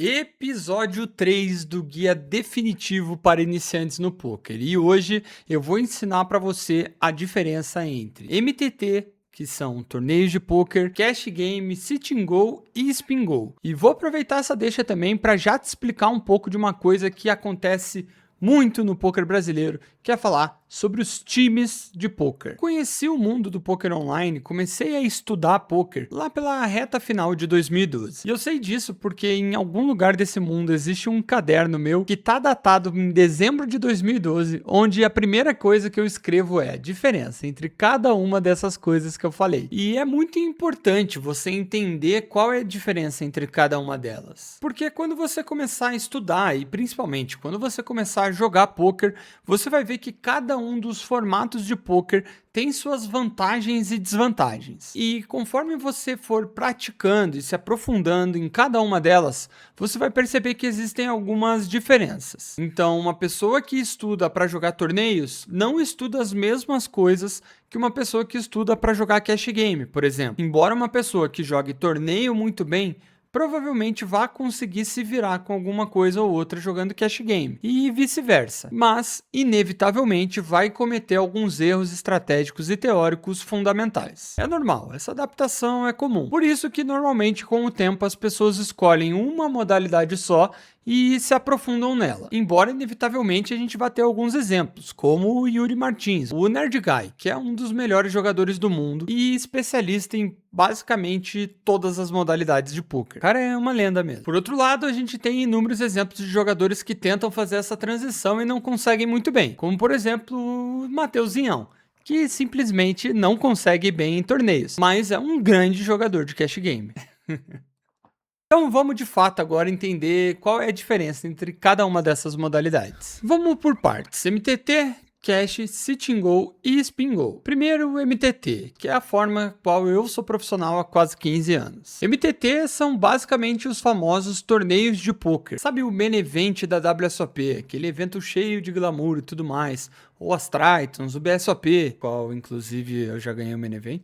Episódio 3 do Guia Definitivo para Iniciantes no Poker. E hoje eu vou ensinar para você a diferença entre MTT, que são torneios de poker, cash game, sit and go e spin go. E vou aproveitar essa deixa também para já te explicar um pouco de uma coisa que acontece muito no poker brasileiro, que é falar sobre os times de poker. Conheci o mundo do poker online, comecei a estudar poker lá pela reta final de 2012. E eu sei disso porque em algum lugar desse mundo existe um caderno meu que tá datado em dezembro de 2012, onde a primeira coisa que eu escrevo é a diferença entre cada uma dessas coisas que eu falei. E é muito importante você entender qual é a diferença entre cada uma delas. Porque quando você começar a estudar e principalmente quando você começar a jogar poker, você vai ver que cada um dos formatos de poker tem suas vantagens e desvantagens. E conforme você for praticando e se aprofundando em cada uma delas, você vai perceber que existem algumas diferenças. Então, uma pessoa que estuda para jogar torneios não estuda as mesmas coisas que uma pessoa que estuda para jogar cash game, por exemplo. Embora uma pessoa que jogue torneio muito bem provavelmente vá conseguir se virar com alguma coisa ou outra jogando cash game, e vice-versa. Mas, inevitavelmente, vai cometer alguns erros estratégicos e teóricos fundamentais. É normal, essa adaptação é comum. Por isso que, normalmente, com o tempo, as pessoas escolhem uma modalidade só e se aprofundam nela. Embora, inevitavelmente, a gente vá ter alguns exemplos, como o Yuri Martins, o Nerd Guy, que é um dos melhores jogadores do mundo e especialista em basicamente todas as modalidades de poker. O cara é uma lenda mesmo. Por outro lado, a gente tem inúmeros exemplos de jogadores que tentam fazer essa transição e não conseguem muito bem, como por exemplo o Matheus Zinhão, que simplesmente não consegue bem em torneios, mas é um grande jogador de cash game. Então vamos de fato agora entender qual é a diferença entre cada uma dessas modalidades. Vamos por partes. MTT, cash, sit and go e spin go. Primeiro, o MTT, que é a forma qual eu sou profissional há quase 15 anos. MTT são basicamente os famosos torneios de poker. Sabe o main event da WSOP, aquele evento cheio de glamour e tudo mais, ou as Tritons, o BSOP, qual inclusive eu já ganhei o main event.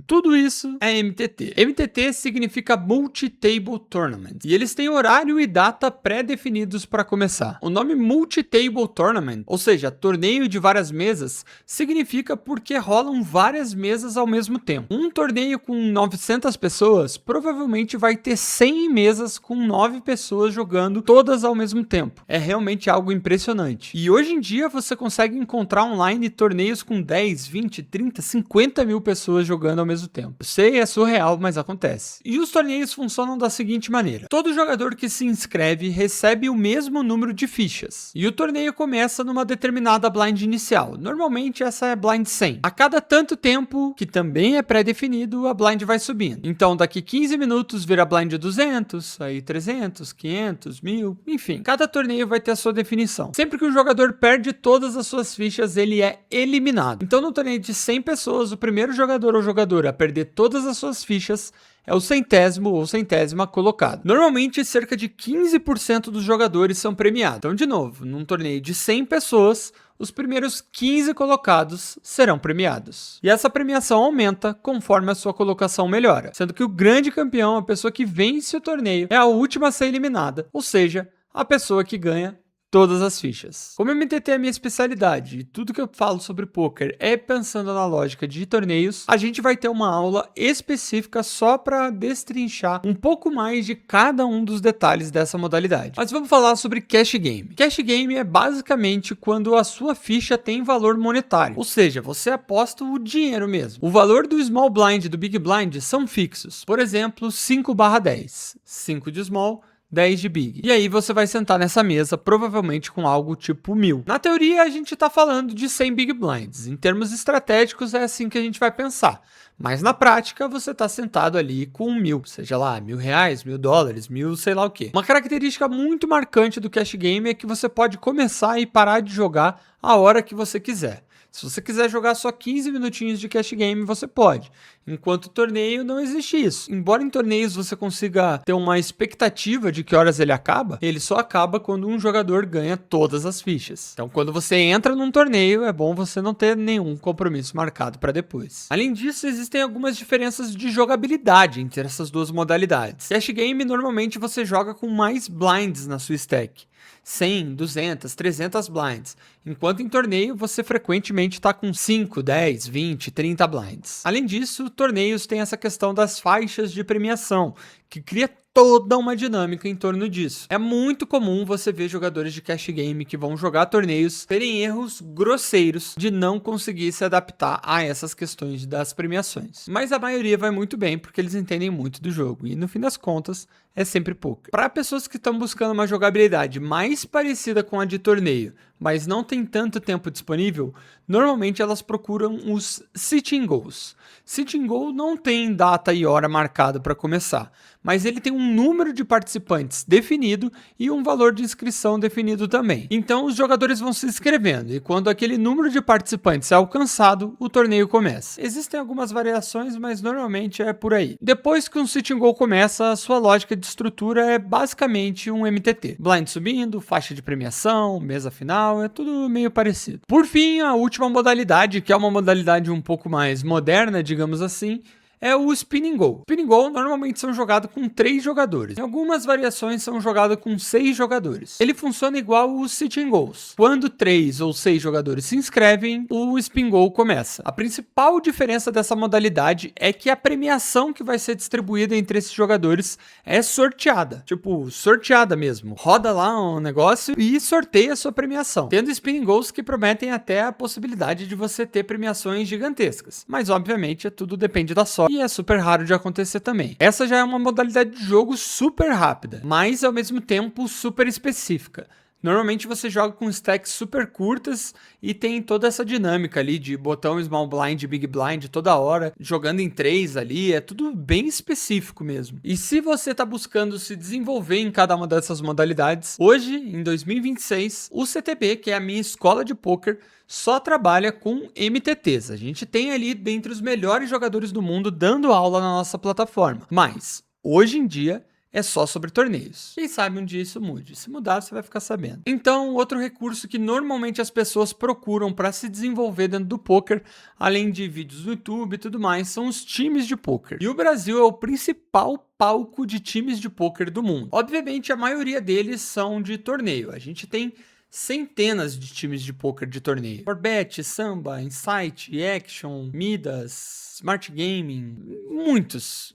Tudo isso é MTT. MTT significa Multi-Table Tournament, e eles têm horário e data pré-definidos para começar. O nome Multi-Table Tournament, ou seja, torneio de várias mesas, significa porque rolam várias mesas ao mesmo tempo. Um torneio com 900 pessoas provavelmente vai ter 100 mesas com 9 pessoas jogando todas ao mesmo tempo. É realmente algo impressionante. E hoje em dia você consegue encontrar online torneios com 10, 20, 30, 50 mil pessoas jogando ao mesmo tempo. Eu sei, é surreal, mas acontece. E os torneios funcionam da seguinte maneira: todo jogador que se inscreve recebe o mesmo número de fichas. E o torneio começa numa determinada blind inicial. Normalmente essa é blind 100. A cada tanto tempo, que também é pré-definido, a blind vai subindo. Então daqui 15 minutos vira blind 200, aí 300, 500, 1000, enfim. Cada torneio vai ter a sua definição. Sempre que o jogador perde todas as suas fichas, ele é eliminado. Então no torneio de 100 pessoas, o primeiro jogador ou jogadora a perder todas as suas fichas é o centésimo ou centésima colocado. Normalmente, cerca de 15% dos jogadores são premiados. Então, de novo, num torneio de 100 pessoas, os primeiros 15 colocados serão premiados. E essa premiação aumenta conforme a sua colocação melhora, sendo que o grande campeão, a pessoa que vence o torneio, é a última a ser eliminada, ou seja, a pessoa que ganha todas as fichas. Como MTT é a minha especialidade e tudo que eu falo sobre poker é pensando na lógica de torneios, a gente vai ter uma aula específica só para destrinchar um pouco mais de cada um dos detalhes dessa modalidade. Mas vamos falar sobre cash game. Cash game é basicamente quando a sua ficha tem valor monetário, ou seja, você aposta o dinheiro mesmo. O valor do small blind e do big blind são fixos. Por exemplo, 5/10. 5 de small, 10 de big. E aí você vai sentar nessa mesa, provavelmente com algo tipo 1000. Na teoria, a gente tá falando de 100 big blinds. Em termos estratégicos, é assim que a gente vai pensar. Mas na prática, você tá sentado ali com 1000, seja lá, R$1.000, $1.000, 1000 sei lá o quê. Uma característica muito marcante do cash game é que você pode começar e parar de jogar a hora que você quiser. Se você quiser jogar só 15 minutinhos de cash game, você pode. Enquanto torneio não existe isso. Embora em torneios você consiga ter uma expectativa de que horas ele acaba, ele só acaba quando um jogador ganha todas as fichas. Então quando você entra num torneio, é bom você não ter nenhum compromisso marcado para depois. Além disso, existem algumas diferenças de jogabilidade entre essas duas modalidades. Cash Game, normalmente você joga com mais blinds na sua stack. 100, 200, 300 blinds, enquanto em torneio você frequentemente está com 5, 10, 20, 30 blinds. Além disso, torneios têm essa questão das faixas de premiação, que cria toda uma dinâmica em torno disso. É muito comum você ver jogadores de cash game que vão jogar torneios terem erros grosseiros de não conseguir se adaptar a essas questões das premiações. Mas a maioria vai muito bem porque eles entendem muito do jogo e no fim das contas é sempre poker. Para pessoas que estão buscando uma jogabilidade mais parecida com a de torneio, mas não tem tanto tempo disponível, normalmente elas procuram os Sitting Goals. Sitting Goal não tem data e hora marcada para começar, mas ele tem um número de participantes definido e um valor de inscrição definido também. Então os jogadores vão se inscrevendo e quando aquele número de participantes é alcançado, o torneio começa. Existem algumas variações, mas normalmente é por aí. Depois que um Sitting Goal começa, a sua lógica de estrutura é basicamente um MTT. Blind subindo, faixa de premiação, mesa final, é tudo meio parecido. Por fim, a última modalidade, que é uma modalidade um pouco mais moderna, digamos assim, é o Spinning Goal. Spinning Goal normalmente são jogados com 3 jogadores. Em algumas variações são jogados com 6 jogadores. Ele funciona igual os Sitting Goals. Quando 3 ou 6 jogadores se inscrevem, o Spin Goal começa. A principal diferença dessa modalidade é que a premiação que vai ser distribuída entre esses jogadores é sorteada. Tipo, sorteada mesmo. Roda lá um negócio e sorteia a sua premiação. Tendo Spinning Goals que prometem até a possibilidade de você ter premiações gigantescas. Mas obviamente tudo depende da sorte. E é super raro de acontecer também. Essa já é uma modalidade de jogo super rápida, mas ao mesmo tempo super específica. Normalmente você joga com stacks super curtas e tem toda essa dinâmica ali de botão small blind, big blind toda hora, jogando em 3 ali, é tudo bem específico mesmo. E se você está buscando se desenvolver em cada uma dessas modalidades, hoje, em 2026, o CTB, que é a minha escola de poker, só trabalha com MTTs. A gente tem ali dentre os melhores jogadores do mundo dando aula na nossa plataforma. Mas, hoje em dia, é só sobre torneios. Quem sabe um dia isso mude. Se mudar, você vai ficar sabendo. Então, outro recurso que normalmente as pessoas procuram para se desenvolver dentro do poker, além de vídeos do YouTube e tudo mais, são os times de poker. E o Brasil é o principal palco de times de poker do mundo. Obviamente, a maioria deles são de torneio. A gente tem centenas de times de poker de torneio. Forbet, Samba, Insight, Action, Midas, Smart Gaming, muitos,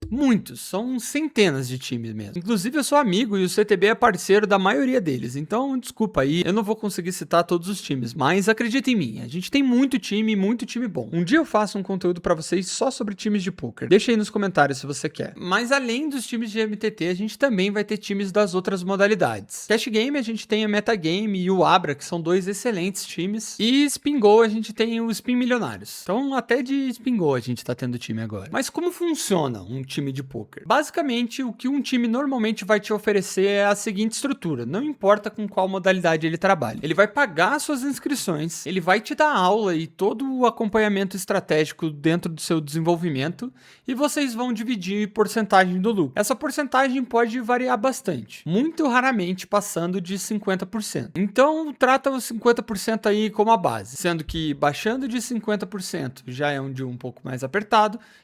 são centenas de times mesmo. Inclusive eu sou amigo e o CTB é parceiro da maioria deles, então desculpa aí, eu não vou conseguir citar todos os times, mas acredita em mim, a gente tem muito time bom. Um dia eu faço um conteúdo pra vocês só sobre times de poker, deixa aí nos comentários se você quer. Mas além dos times de MTT, a gente também vai ter times das outras modalidades. Cash Game a gente tem a Metagame e o Abra, que são 2 excelentes times, e Spin Go a gente tem o Spin Milionários. Então até de Spin Go a gente tá tendo time agora. Mas como funciona um time de poker? Basicamente, o que um time normalmente vai te oferecer é a seguinte estrutura, não importa com qual modalidade ele trabalha. Ele vai pagar suas inscrições, ele vai te dar aula e todo o acompanhamento estratégico dentro do seu desenvolvimento e vocês vão dividir porcentagem do lucro. Essa porcentagem pode variar bastante, muito raramente passando de 50%. Então, trata os 50% aí como a base, sendo que baixando de 50% já é um deal um pouco mais apertado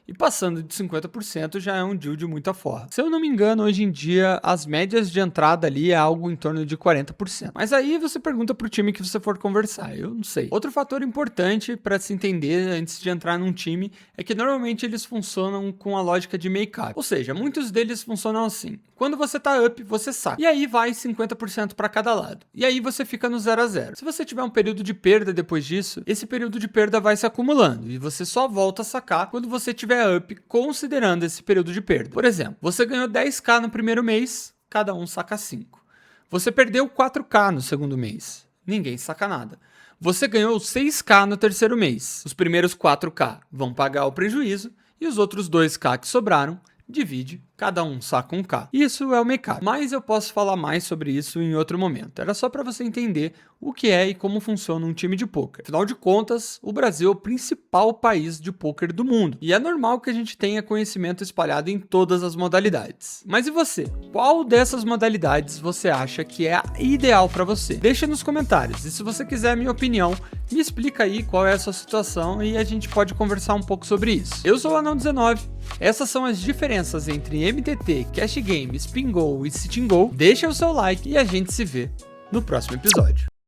e passando de 50% já é um deal de muita forra. Se eu não me engano, hoje em dia as médias de entrada ali é algo em torno de 40%. Mas aí você pergunta pro time que você for conversar, eu não sei. Outro fator importante para se entender antes de entrar num time é que normalmente eles funcionam com a lógica de make-up. Ou seja, muitos deles funcionam assim. Quando você tá up, você saca. E aí vai 50% para cada lado. E aí você fica no 0 a 0. Se você tiver um período de perda depois disso, esse período de perda vai se acumulando e você só volta a sacar quando você tiver up, considerando esse período de perda. Por exemplo, você ganhou 10k no primeiro mês, cada um saca 5. Você perdeu 4k no segundo mês, ninguém saca nada. Você ganhou 6k no terceiro mês, os primeiros 4k vão pagar o prejuízo e os outros 2k que sobraram, divide cada um saca um K. Isso é o mecânico, mas eu posso falar mais sobre isso em outro momento. Era só para você entender o que é e como funciona um time de pôquer. Afinal de contas, o Brasil é o principal país de pôquer do mundo, e é normal que a gente tenha conhecimento espalhado em todas as modalidades. Mas e você? Qual dessas modalidades você acha que é a ideal para você? Deixa nos comentários, e se você quiser a minha opinião, me explica aí qual é a sua situação e a gente pode conversar um pouco sobre isso. Eu sou o Anão19, essas são as diferenças entre MTT, Cash Game, Spin Go e Sitting Go. Deixa o seu like e a gente se vê no próximo episódio.